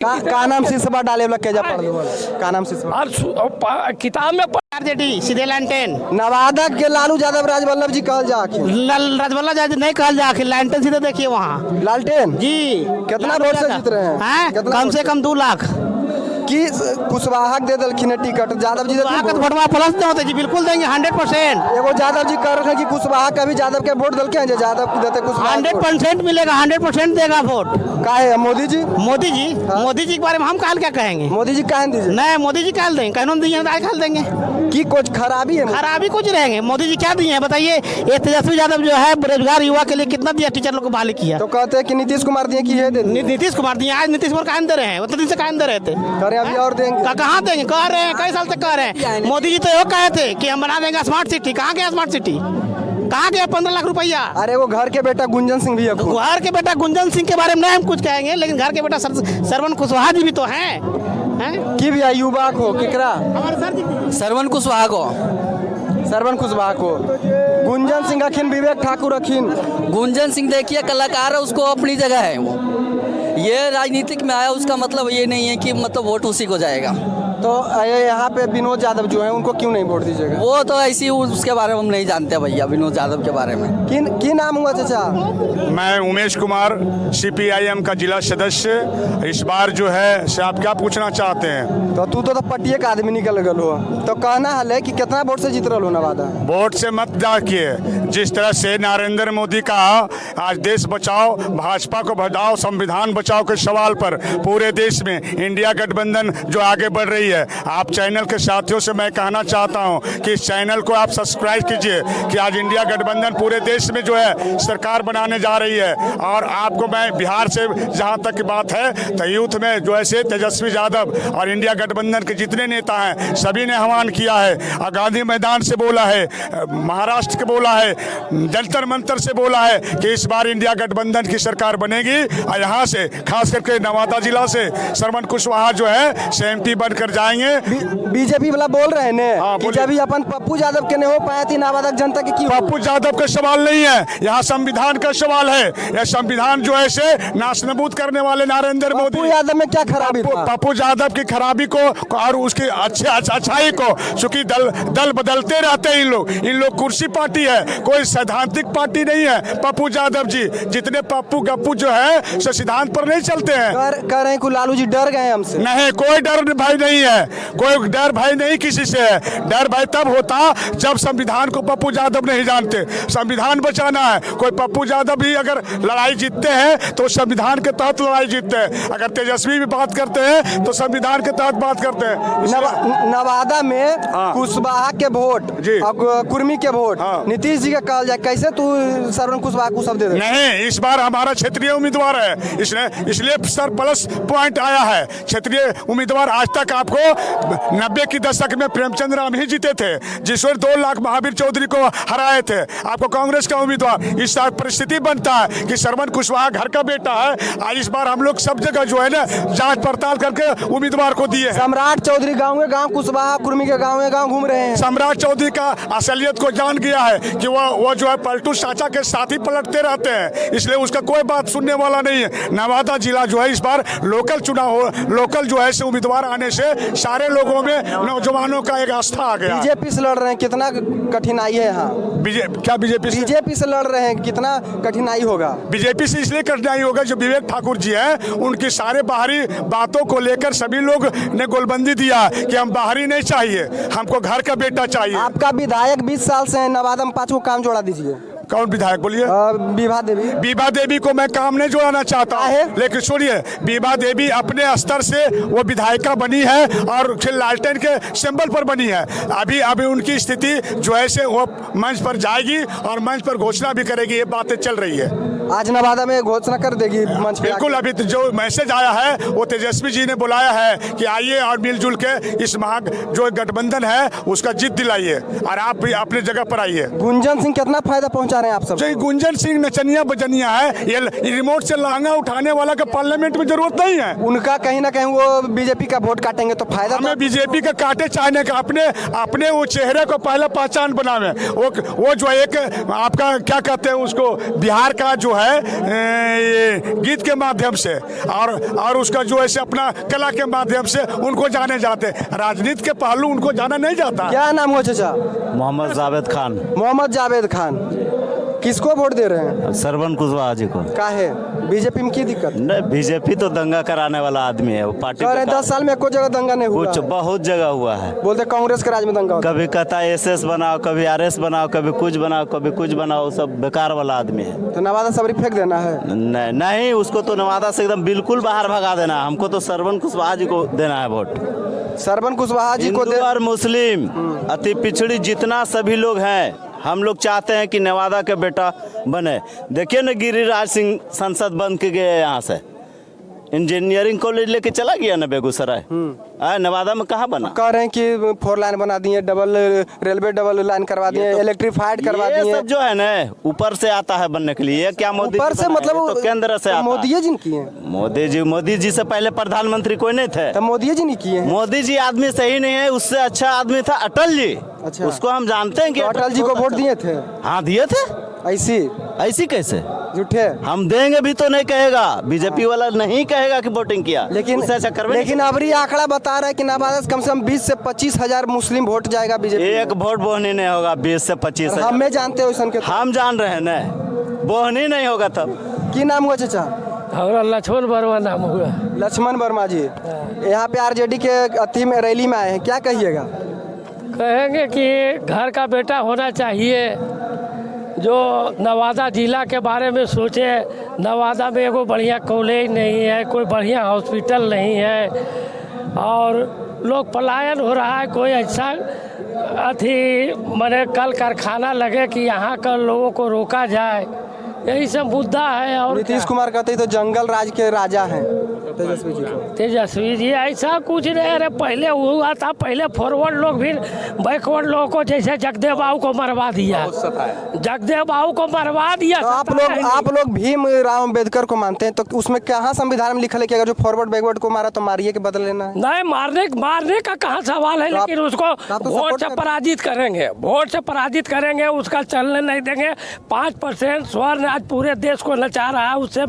का नाम शीर्षबा डाले वाला केजा पढ़ दो का नाम शीर्षबा और किताब में आरजेडी सीधे लालटेन नवादा के लालू यादव राजवल्लभ जी कहल जा राजवल्लभ जी नहीं कहल जा लालटेन सीधे देखिए वहाँ लालटेन जी कितना वोट से जीत रहे हैं कम से कम 2 लाख की कुशवाहा दे दलखिन टिकट यादव जी वोटवा प्लस नहीं होते जी बिल्कुल देंगे 100%। एगो यादव जी कह रहे हैं कि कुशवाहा कभी यादव के वोट दलके हैं जो यादव को देते कुशवाहा 100% मिलेगा 100% देगा वोट। का है मोदी जी मोदी जी के बारे में हम काल क्या कहेंगे। मोदी जी कह दीजिए नहीं मोदी जी काल देंगे कहना दिए आज काल देंगे की कुछ खराबी है खराबी कुछ रहेंगे। मोदी जी क्या दिए हैं बताइए। ये तेजस्वी यादव जो है बेरोजगार युवा के लिए कितना दिया टीचर लोग को बहाली किया। तो कहते हैं कि नीतीश कुमार दिए कि ये नीतीश कुमार दिए आज नीतीश कुमार कहाँ दे रहे हैं उतने दिन से कहाँ दे रहे थे करे अभी और देंगे कहाँ देंगे कह रहे हैं कई साल तक कह रहे हैं। मोदी जी तो ये कहे थे कि हम बना देंगे स्मार्ट सिटी कहाँ गया स्मार्ट सिटी कहाँ गया 15 लाख रुपया। अरे वो घर के बेटा गुंजन सिंह भी है घर के बेटा गुंजन सिंह के बारे में नहीं हम कुछ कहेंगे लेकिन घर के बेटा सरवन कुशवाहा जी भी तो हैं की भी युवा को किकरा सरवन कुशवाहा को गुंजन सिंह अखिन विवेक ठाकुर अखिन गुंजन सिंह देखिए कलाकार है उसको अपनी जगह है वो ये राजनीतिक में आया उसका मतलब ये नहीं है कि मतलब वोट उसी को जाएगा। तो यहाँ पे विनोद यादव जो है उनको क्यों नहीं वोट दीजिएगा। वो तो ऐसी उसके बारे में हम नहीं जानते भैया विनोद यादव के बारे में। की नाम हुआ चाचा। मैं उमेश कुमार CPIM का जिला सदस्य। इस बार जो है से आप क्या पूछना चाहते हैं। तो तू तो पट्टिए का आदमी निकल गल हो तो कहना है कि कितना वोट से जीत रहा हो नवादा। वोट से मत डाकिए। जिस तरह से नरेंद्र मोदी का आज देश बचाओ भाजपा को बढ़ाओ संविधान बचाओ के सवाल पर पूरे देश में इंडिया गठबंधन जो आगे बढ़ रही है। आप चैनल के साथियों से मैं कहना चाहता हूं कि इस चैनल को आप सब्सक्राइब कीजिए कि आज इंडिया गठबंधन पूरे देश में जो है सरकार बनाने जा रही है। और आपको मैं बिहार से जहां तक की बात है तो यूथ में जो है तेजस्वी यादव और इंडिया गठबंधन के जितने नेता हैं सभी ने आह्वान किया है और गांधी मैदान से बोला है महाराष्ट्र के बोला है जंतर मंतर से बोला है कि इस बार इंडिया गठबंधन की सरकार बनेगी। और यहाँ से खास करके नवादा जिला से सरवन कुशवाहा जो है MP बनकर जाएंगे। बीजेपी वाला बोल रहे हैं कि जब अपन पप्पू यादव के नहीं हो पाए थी नवादा जनता की पप्पू यादव का सवाल नहीं है यहाँ संविधान का सवाल है। यह संविधान जो है से नाशनबूद करने वाले नरेंद्र मोदी। पप्पू यादव में क्या खराबी था। पप्पू यादव की खराबी को और उसकी अच्छाई को चूंकि दल बदलते रहते हैं इन लोग कुर्सी पार्टी है कोई सैद्धांतिक पार्टी नहीं है। पप्पू यादव जी जितने पप्पू गप्पू जो है सिद्धांत पर नहीं चलते हैं। कह रहे हैं लालू जी डर गए हमसे। नहीं कोई डर भाई नहीं है कोई डर भाई नहीं किसी से है। डर भाई तब होता जब संविधान को पप्पू यादव नहीं जानते। संविधान बचाना है कोई पप्पू यादव भी अगर लड़ाई जीतते हैं तो संविधान के तहत लड़ाई जीतते हैं। अगर तेजस्वी भी बात करते हैं तो संविधान के तहत बात करते हैं। नवादा में कुशवाहा के वोट कुर्मी के वोट नीतीश जी का कहल जाए कैसे तू सरवन कुशवाहा को सब दे दे। नहीं इस बार हमारा क्षेत्रीय उम्मीदवार है इसलिए सर प्लस पॉइंट आया है। क्षेत्रीय उम्मीदवार आज तक आपको 90 के दशक में प्रेमचंद राम ही जीते थे जिसमें 2 लाख महावीर चौधरी को हराए थे। आपको कांग्रेस का उम्मीदवार इस परिस्थिति बनता है कि सरवन कुशवाहा घर का बेटा है। आज इस बार हम लोग सब जगह जो है ना जांच पड़ताल करके उम्मीदवार को दिए। सम्राट चौधरी गाँव कुशवाहा कुर्मी के गाँव घूम रहे हैं। सम्राट चौधरी का असलियत को जान गया है कि वो जो है पलटू चाचा के साथ ही पलटते रहते हैं इसलिए उसका कोई बात सुनने वाला नहीं है। नवादा जिला जो है इस बार लोकल जो है उम्मीदवार आने से सारे लोगों में नौजवानों का एक आस्था आ गया। बीजेपी से लड़ रहे हैं कितना कठिनाई है यहाँ। बीजेपी से लड़ रहे हैं कितना कठिनाई होगा। बीजेपी से इसलिए कठिनाई होगा जो विवेक ठाकुर जी हैं उनकी सारे बाहरी बातों को लेकर सभी लोग ने गोलबंदी दिया कि हम बाहरी नहीं चाहिए हमको घर का बेटा चाहिए। आपका विधायक 20 साल से नवादा में 5 को काम जोड़ा दीजिए। कौन विधायक बोलिए। बीबा देवी को मैं काम नहीं जोड़ना चाहता है लेकिन सुनिए बीबा देवी अपने स्तर से वो विधायिका बनी है और लालटेन के सिंबल पर बनी है। अभी उनकी स्थिति जो है से वो मंच पर जाएगी और मंच पर घोषणा भी करेगी। ये बातें चल रही है। आज नवादा में घोषणा कर देगी मंच पे। बिल्कुल अभी जो मैसेज आया है वो तेजस्वी जी ने बुलाया है कि आइए और मिलजुल के इस जो गठबंधन है उसका जीत दिलाइए और आप भी अपने जगह पर आइए। गुंजन सिंह कितना फायदा पहुंचा रहे हैं आप सब। गुंजन सिंह नचनिया बजनिया है ये रिमोट से लहंगा उठाने वाला का पार्लियामेंट में जरूरत नहीं है। उनका कहीं ना कहीं वो बीजेपी का वोट काटेंगे तो फायदा हमें बीजेपी का काटे चाहने का अपने वो चेहरे को पहला पहचान बनावे। वो जो एक आपका क्या कहते हैं उसको बिहार का जो है ये गीत के माध्यम से और उसका जो है अपना कला के माध्यम से उनको जाने जाते। राजनीति के पहलू उनको जाना नहीं जाता। क्या नाम हो चाचा? मोहम्मद जावेद खान। मोहम्मद जावेद खान। किसको वोट दे रहे हैं? सरवन कुशवाहा जी को। का है बीजेपी में की दिक्कत? नहीं, बीजेपी तो दंगा कराने वाला आदमी है वो पार्टी। कह रहे 10 साल में कोई जगह दंगा नहीं हुआ कुछ है। बहुत जगह हुआ है। बोलते कांग्रेस के राज में दंगा होता कभी कहता है एसएस बनाओ, कभी आरएस बनाओ, कभी कुछ बनाओ, कभी कुछ बनाओ। सब बेकार वाला आदमी है। है। तो नवादा सबरी फेंक देना है? नहीं नहीं, उसको तो नवादा से एकदम बिल्कुल बाहर भगा देना है। हमको तो सरवन कुशवाहा जी को देना है वोट। सरवन कुशवाहा जी को हिंदू और मुस्लिम अति पिछड़ी जितना सभी लोग हैं, हम लोग चाहते हैं कि नवादा के बेटा बने। देखिए ना, गिरिराज सिंह सांसद बन के गए यहाँ से, इंजीनियरिंग कॉलेज लेके चला गया ना बेगूसराय। नवादा में कहाँ बना? कह रहे हैं कि 4 लाइन बना दिए, डबल रेलवे डबल लाइन करवा दिए, इलेक्ट्रीफाइड करवा ये दिए। सब जो है ना ऊपर से आता है बनने के लिए। क्या मोदी ऊपर जी से बनाए? मतलब ये तो केंद्र से आता मोदी है। जी ने किए? मोदी जी से पहले प्रधानमंत्री कोई नहीं थे। तो मोदी जी ने किए? मोदी जी आदमी सही नहीं है, उससे अच्छा आदमी था अटल जी। अच्छा। उसको हम जानते हैं कि तो अटल जी को वोट दिए थे? हाँ दिए थे। ऐसी कैसे झूठे? हम देंगे भी तो नहीं कहेगा, बीजेपी वाला नहीं कहेगा कि वोटिंग किया। लेकिन उससे अच्छा करवे लेकिन अबरी आंकड़ा बता रहा है कि नवादा से कम 20 से 25 हजार मुस्लिम वोट जाएगा बीजेपी। एक वोट बोहनी नहीं होगा 20 से 25। हमें जानते हो सन के? हम जान रहे हैं ना, बोहनी नहीं होगा तब। की नाम हुआ चाचा? हमारा लक्ष्मण वर्मा नाम हुआ। लक्ष्मण वर्मा जी यहाँ पे आरजेडी के अथी में रैली में आए हैं, क्या कहिएगा? कहेंगे कि घर का बेटा होना चाहिए जो नवादा जिला के बारे में सोचे। नवादा में एगो बढ़िया कॉलेज नहीं है, कोई बढ़िया हॉस्पिटल नहीं है और लोग पलायन हो रहा है। कोई ऐसा अथी माने कल कारखाना लगे कि यहाँ का लोगों को रोका जाए, यही सब मुद्दा है। और नीतीश कुमार कहते हैं तो जंगल राज के राजा हैं तेजस्वी जी को। तेजस्वी जी ऐसा कुछ नहीं। अरे पहले हुआ था, पहले फॉरवर्ड लोग भी बैकवर्ड लोगों को, जैसे जगदेव बाबू को मरवा दिया। जगदेव बाबू को मरवा दिया। तो आप लोग भीम राव अम्बेडकर को मानते हैं, तो उसमें कहाँ संविधान में लिखा है कि अगर जो फॉरवर्ड बैकवर्ड को मारा तो मारिए के बदल लेना है? नहीं, मारने का कहाँ सवाल है। तो लेकिन उसको तो वोट से पराजित करेंगे, वोट से पराजित करेंगे, उसका चलने नहीं देंगे। 5% स्वर्ण आज पूरे देश को नचा रहा है, उससे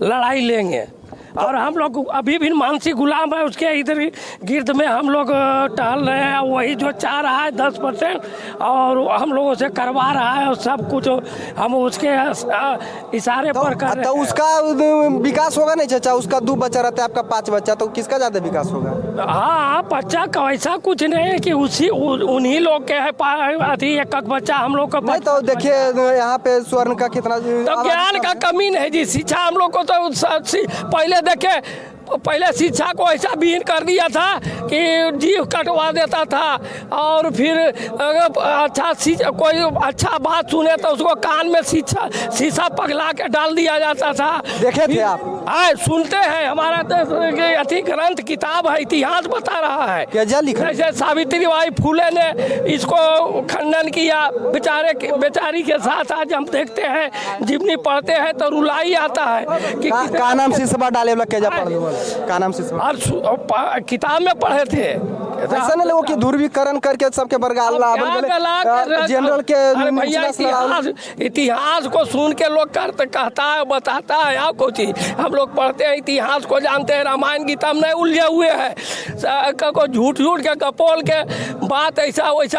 लड़ाई लेंगे। और हम लोग अभी भी मानसिक गुलाम है उसके। इधर गिर्द में हम लोग टहल रहे हैं, वही जो चाह रहा है 10% और हम लोगों से करवा रहा है और सब कुछ हम उसके इशारे पर कर रहे तो हैं। उसका विकास होगा नहीं चाचा? उसका 2 बच्चा रहता है, आपका 5 बच्चा, तो किसका ज्यादा विकास होगा? हाँ, बच्चा का ऐसा कुछ नहीं है कि उन्हीं लोग के है अथी एक बच्चा हम लोग का। नहीं तो देखिए यहाँ पे स्वर्ण का कितना तो ज्ञान का कमी नहीं जी। शिक्षा हम लोग को तो पहले देखे, पहले शिक्षा को ऐसा विहीन कर दिया था कि जीव कटवा देता था। और फिर अगर कोई अच्छा बात सुने तो उसको कान में शीशा पगला के डाल दिया जाता था। देखे थे आप? हाँ, सुनते हैं। हमारा अति ग्रंथ किताब है, इतिहास बता रहा है। क्या लिखा? जैसे सावित्रीबाई फुले ने इसको खंडन किया बेचारी के साथ। आज हम देखते हैं, जितनी पढ़ते हैं तो रुलाई आता है कि का नाम शीशा डाले वाला क्या पढ़ दो? का नाम से और किताब में पढ़े थे। ऐसा नहीं लोगों की ध्रुवीकरण करके सबके बरगाला जनरल के इतिहास को सुन के लोग कहता है, बताता है। आप को चीज हम लोग पढ़ते हैं, इतिहास को जानते हैं। रामायण गीता में नहीं उलझे हुए हैं, झूठ के कपोल के बात ऐसा वैसा